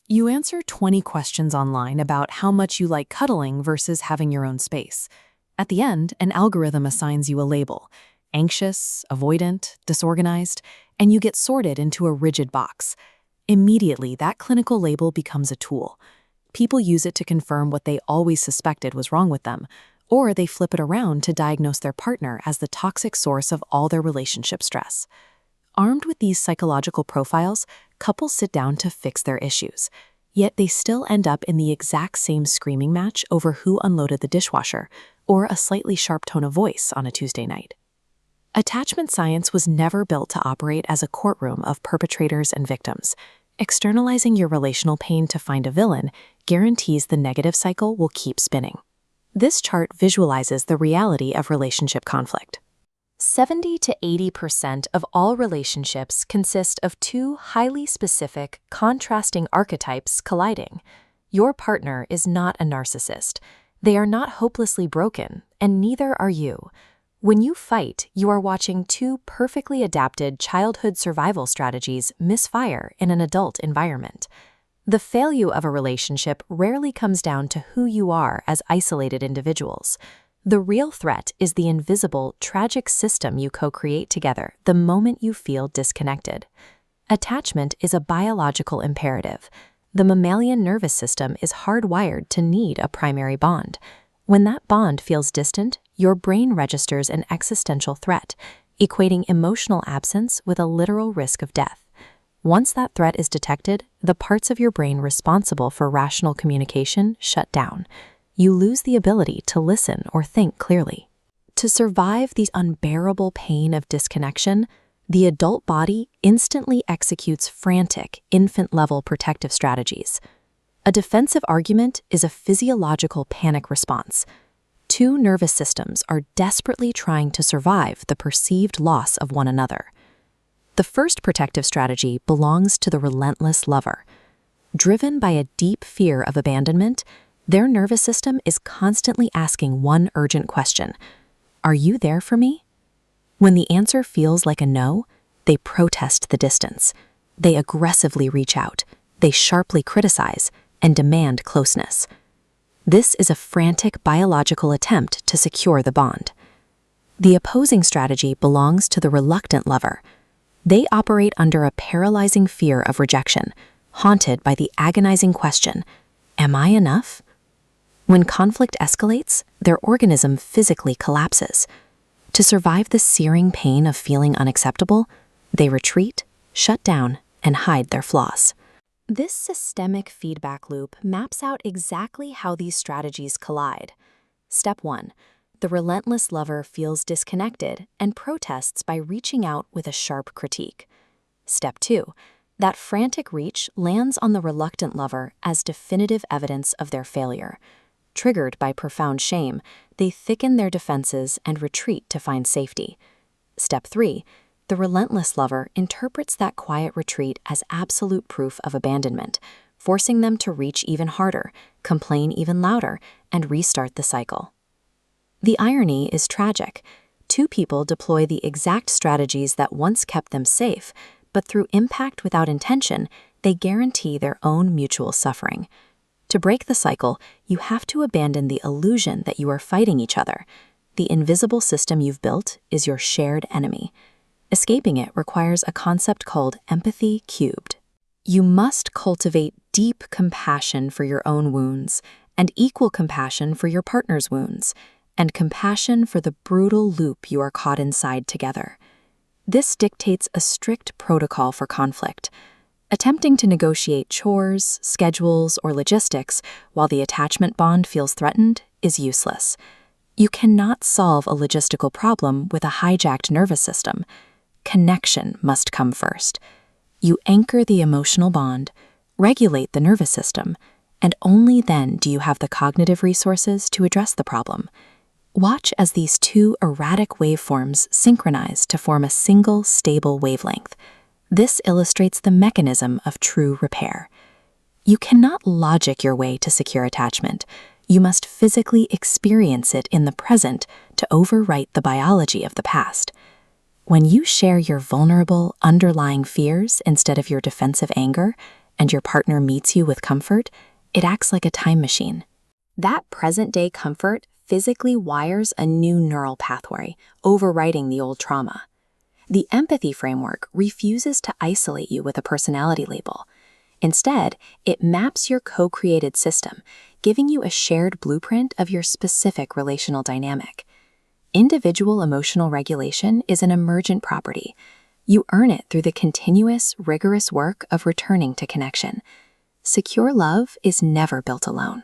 You answer 20 questions online about how much you like cuddling versus having your own space. At the end, an algorithm assigns you a label: anxious, avoidant, disorganized, and you get sorted into a rigid box. Immediately, that clinical label becomes a tool. People use it to confirm what they always suspected was wrong with them, or they flip it around to diagnose their partner as the toxic source of all their relationship stress. Armed with these psychological profiles, couples sit down to fix their issues. Yet they still end up in the exact same screaming match over who unloaded the dishwasher, or a slightly sharp tone of voice on a Tuesday night. Attachment science was never built to operate as a courtroom of perpetrators and victims. Externalizing your relational pain to find a villain guarantees the negative cycle will keep spinning. This chart visualizes the reality of relationship conflict. 70 to 80% of all relationships consist of two highly specific, contrasting archetypes colliding. Your partner is not a narcissist. They are not hopelessly broken, and neither are you. When you fight, you are watching two perfectly adapted childhood survival strategies misfire in an adult environment. The failure of a relationship rarely comes down to who you are as isolated individuals. The real threat is the invisible, tragic system you co-create together the moment you feel disconnected. Attachment is a biological imperative. The mammalian nervous system is hardwired to need a primary bond. When that bond feels distant, your brain registers an existential threat, equating emotional absence with a literal risk of death. Once that threat is detected, the parts of your brain responsible for rational communication shut down. You lose the ability to listen or think clearly. To survive the unbearable pain of disconnection, the adult body instantly executes frantic, infant-level protective strategies. A defensive argument is a physiological panic response. Two nervous systems are desperately trying to survive the perceived loss of one another. The first protective strategy belongs to the relentless lover. Driven by a deep fear of abandonment, their nervous system is constantly asking one urgent question: are you there for me? When the answer feels like a no, they protest the distance. They aggressively reach out. They sharply criticize and demand closeness. This is a frantic biological attempt to secure the bond. The opposing strategy belongs to the reluctant lover. They operate under a paralyzing fear of rejection, haunted by the agonizing question: am I enough? When conflict escalates, their organism physically collapses. To survive the searing pain of feeling unacceptable, they retreat, shut down, and hide their flaws. This systemic feedback loop maps out exactly how these strategies collide. Step 1. The relentless lover feels disconnected and protests by reaching out with a sharp critique. Step 2. That frantic reach lands on the reluctant lover as definitive evidence of their failure. Triggered by profound shame, they thicken their defenses and retreat to find safety. Step 3. The relentless lover interprets that quiet retreat as absolute proof of abandonment, forcing them to reach even harder, complain even louder, and restart the cycle. The irony is tragic. Two people deploy the exact strategies that once kept them safe, but through impact without intention, they guarantee their own mutual suffering. To break the cycle, you have to abandon the illusion that you are fighting each other. The invisible system you've built is your shared enemy. Escaping it requires a concept called empathy cubed. You must cultivate deep compassion for your own wounds, and equal compassion for your partner's wounds, and compassion for the brutal loop you are caught inside together. This dictates a strict protocol for conflict. Attempting to negotiate chores, schedules, or logistics while the attachment bond feels threatened is useless. You cannot solve a logistical problem with a hijacked nervous system. Connection must come first. You anchor the emotional bond, regulate the nervous system, and only then do you have the cognitive resources to address the problem. Watch as these two erratic waveforms synchronize to form a single, stable wavelength. This illustrates the mechanism of true repair. You cannot logic your way to secure attachment. You must physically experience it in the present to overwrite the biology of the past. When you share your vulnerable, underlying fears instead of your defensive anger, and your partner meets you with comfort, it acts like a time machine. That present-day comfort physically wires a new neural pathway, overwriting the old trauma. The empathy framework refuses to isolate you with a personality label. Instead, it maps your co-created system, giving you a shared blueprint of your specific relational dynamic. Individual emotional regulation is an emergent property. You earn it through the continuous, rigorous work of returning to connection. Secure love is never built alone.